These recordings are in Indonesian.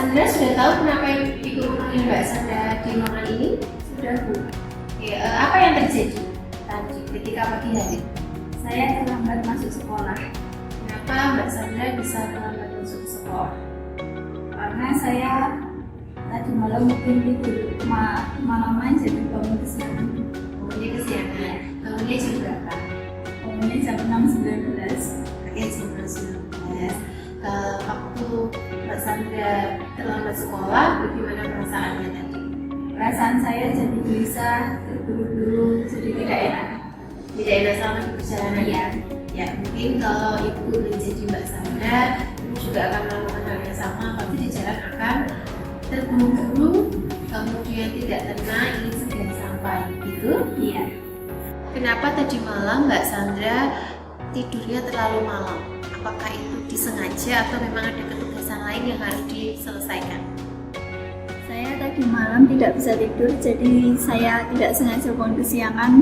Sandra sudah tahu kenapa Ibu memanggil Mbak Sandra di ruangan ini? Sudah, Bu. Ya, apa yang terjadi tadi ketika pagi hari? Saya terlambat masuk sekolah Kenapa Mbak Sandra bisa terlambat masuk sekolah? karena saya tadi malam mungkin tidur malaman jadi bangun kesiangan. Bangunnya kesiangan. Bangunnya jam berapa? Bangunnya jam 6.19. Oke, jam 6.19. Waktu Mbak Sandra terlambat sekolah, bagaimana perasaannya tadi? Perasaan saya jadi gelisah, terburu-buru, jadi tidak enak. Tidak enak selama di perjalanan ya? Ya, mungkin kalau Ibu menjadi Mbak Sandra, Ibu juga akan melakukan hal yang sama, tapi di jalan akan terburu-buru, kemudian tidak tenang, ingin segera sampai, gitu? Iya. Kenapa tadi malam Mbak Sandra tidurnya terlalu malam? Apakah itu disengaja atau memang ada ketugasan lain yang harus diselesaikan? Saya tadi malam tidak bisa tidur, jadi saya tidak sengaja bangun kesiangan.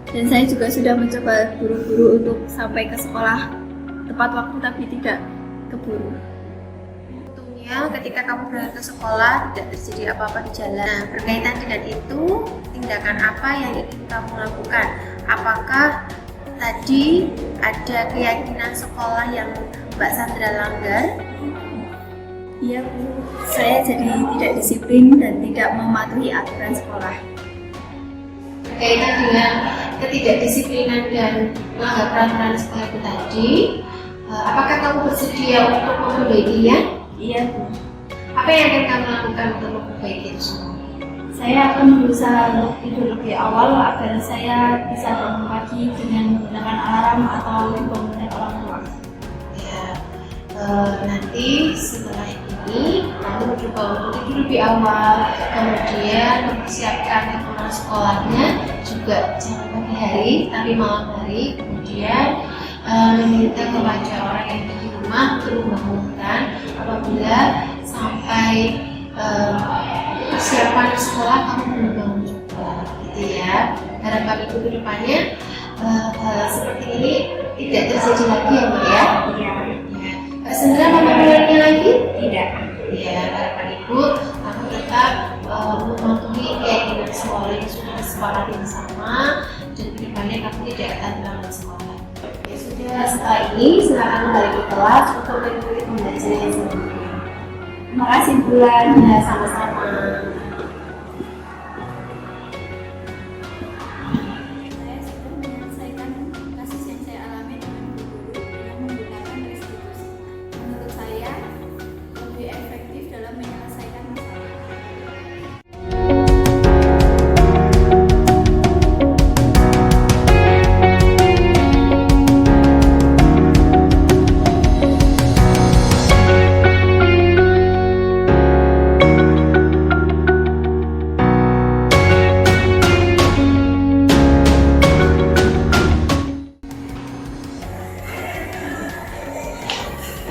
Dan saya juga sudah mencoba buru-buru untuk sampai ke sekolah tepat waktu, tapi tidak keburu. Untungnya ketika kamu berangkat ke sekolah tidak terjadi apa-apa di jalan. Nah, berkaitan dengan itu, tindakan apa yang ingin kamu lakukan? Apakah tadi ada keyakinan sekolah yang Mbak Sandra langgar? Iya, Bu. Saya jadi tidak disiplin dan tidak mematuhi aturan sekolah. Berkaitan dengan ketidakdisiplinan dan melanggar peraturan sekolah itu tadi, apakah kamu bersedia untuk memperbaikinya? Iya, Bu. Apa yang akan kamu lakukan untuk memperbaiki itu semua? Saya akan berusaha untuk tidur lebih awal agar saya bisa bangun pagi dengan menggunakan alarm atau dibangunkan orang tua. Ya, nanti setelah ini kamu mencoba untuk tidur lebih awal, kemudian mempersiapkan keperluan sekolahnya juga jangan pagi hari tapi malam hari, kemudian meminta kepada orang yang di rumah untuk membangunkan apabila sampai persiapan sekolah kamu belum bangun juga, gitu ya. Harapan Ibu ke depannya hal seperti ini tidak terjadi lagi ya, Mbak ya. Iya. Mbak Sandra mau mengulanginya lagi? Tidak. Ya, harapan Ibu kamu tetap mematuhi keyakinan sekolah yang sudah disepakati bersama, dan kedepannya kamu tidak akan terlambat sekolah. Ya sudah, setelah ini silakan kembali ke kelas untuk mengikuti pembelajaran yang selanjutnya. Terima kasih, Bulan. Ya, sama-sama. Saya sudah menyelesaikan kasus yang saya alami dengan buru-buru dengan menggunakan restitusi. Menurut saya, lebih efektif dalam menyelesaikan masalah.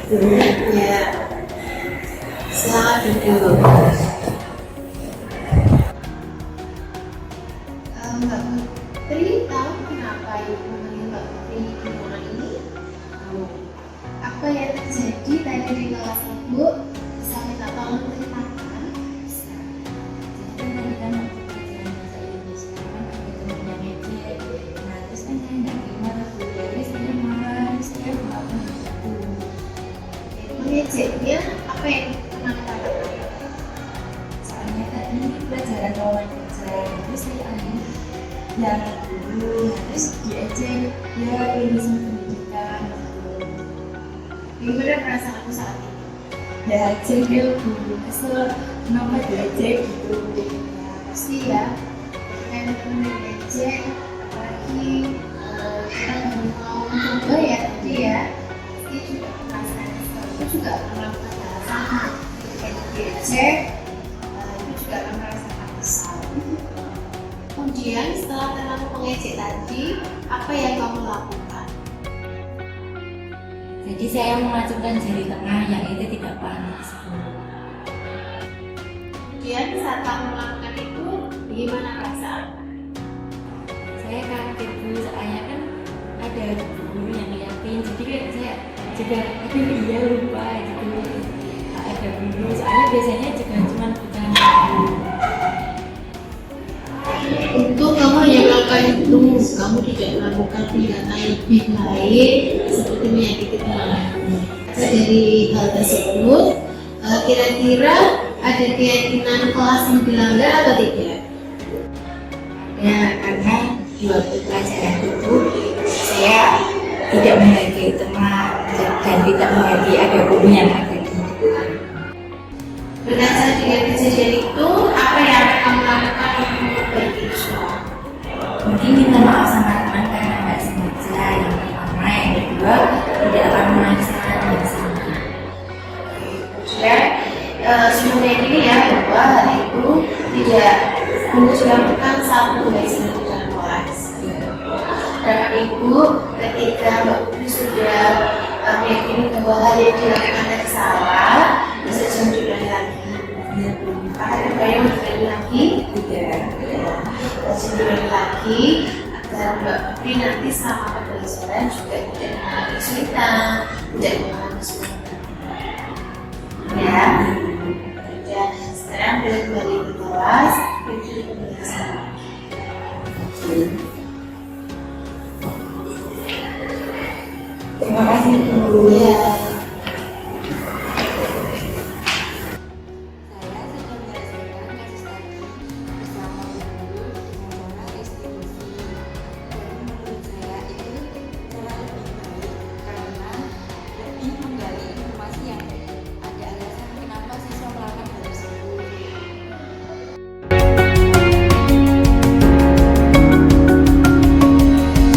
Ya, selamat duduk. Mbak Putri tahu kenapa Ibu memanggil Mbak Putri di ruangan ini? Apa yang terjadi tadi di kelas Ibu? Bisa minta tolong ceritakan? Bisa. Jadi kan tadi kan waktu pelajaran bahasa Inggris kan ada temen yang ngejek. Nah terus kan saya nggak terima lah Bu. Jadi saya marah, saya melakukan itu. Mengejeknya apa yang kenapa katakan? Soalnya tadi pelajaran lawan kerja, terus saya ambil yang dulu, nah, terus diejek ya lulusan pendidikan gitu. Gimana perasaanmu saat ini? Ya jengkel Bu, kesel kenapa diejek gitu. Ya, pasti ya, kayak temen ngejek, apalagi kita baru mau mencoba ya tadi ya, pasti juga perasaan kesel. Itu juga akan melakukan hal sama. Ketika diejek, itu juga akan merasakan kesal. Kemudian setelah kamu mengejek tadi, apa yang kamu lakukan? Jadi saya mengacungkan jari tengah yang itu tidak panas Bu. Kemudian saat kamu melakukan itu, gimana perasaan? Saya kaget Bu, soalnya kan ada guru yang ngeliatin, jadi kan saya juga aduh iya lupa gitu. Ada ada guru, soalnya biasanya juga cuma bukan Untuk kamu yang melakukan itu, kamu tidak melakukan tindakan lebih lain seperti menyakiti teman. Dari hal tersebut, kira-kira ada keyakinan kelas yang dilanggar atau tidak? ya, karena di waktu pelajaran itu saya tidak menghargai teman dan tidak menghargai ada guru yang ada di depan. Berdasarkan dengan kejadian itu, apa yang akan kamu lakukan untuk memperbaiki semua? Mungkin minta maaf sama teman karena nggak sengaja, yang pertama, yang kedua tidak akan mengulangi kesalahan yang sama. Dan semuanya ini ya bahwa hal itu tidak dilakukan satu dari dalam kelas. Dan ibu ketika Mbak Putri sudah meyakini bahwa hal yang dilakukan tadi salah, bisa jangan lagi. Akan kembali mengulangi lagi, tidak. Jangan lagi agar Mbak Putri nanti sama pembelajaran juga tidak mengalami kesulitan, tidak mengalami kesulitan. Ya, sekarang boleh kembali ke kelas. Terima kasih guru. Ya.